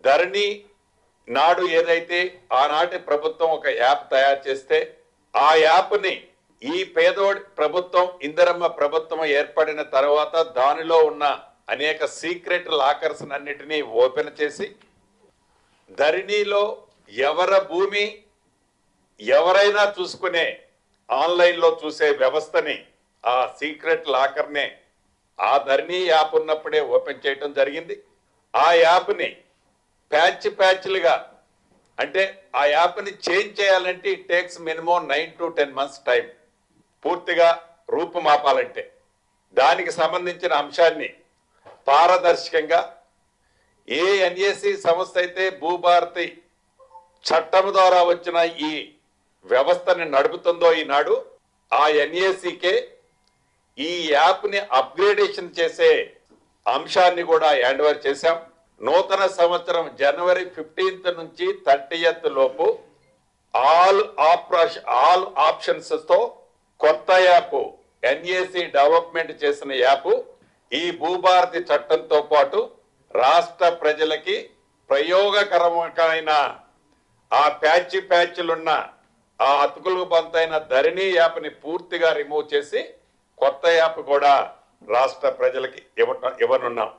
ధరణి నాడు ఏదైతే ఆనాటి ప్రభుత్వం ఒక యాప్ తయారు చేస్తే ఆ యాప్ని ఈ పేదోడి ప్రభుత్వం ఇందిరమ్మ ప్రభుత్వం ఏర్పడిన తర్వాత దానిలో ఉన్న అనేక సీక్రెట్ లాకర్స్ అన్నిటినీ ఓపెన్ చేసి ధరణిలో ఎవరి భూమి ఎవరైనా చూసుకునే ఆన్లైన్లో చూసే వ్యవస్థని ఆ సీక్రెట్ లాకర్నే ఆ ధరణి యాప్ ఉన్నప్పుడే ఓపెన్ చేయడం జరిగింది. ఆ యాప్ని ప్యాచ్లుగా అంటే ఆ యాప్ని చేంజ్ చేయాలంటే it takes minimum 9 to 10 months time పూర్తిగా రూపుమాపాలంటే. దానికి సంబంధించిన అంశాన్ని పారదర్శకంగా ఏ ఎన్ఏసి సంస్థ అయితే భూభారతి చట్టం ద్వారా వచ్చిన ఈ వ్యవస్థని నడుపుతుందో ఈనాడు ఆ ఎన్ఏసికే ఈ యాప్ని అప్గ్రేడేషన్ చేసే అంశాన్ని కూడా హ్యాండ్ ఓవర్ చేశాం. నూతన సంవత్సరం January 15th నుంచి 30th లోపు ఆల్ ఆప్షన్స్ తో కొత్త యాప్ ఎన్ఏసి డెవలప్మెంట్ చేసిన యాప్ ఈ భూభారతి చట్టంతో పాటు రాష్ట్ర ప్రజలకి ప్రయోగకరమైన ఆ ప్యాచ్లున్న ఆ అతుకులు బంతైన ధరణి యాప్ని పూర్తిగా రిమూవ్ చేసి కొత్త యాప్ కూడా రాష్ట్ర ప్రజలకి ఇవ్వనున్నాం.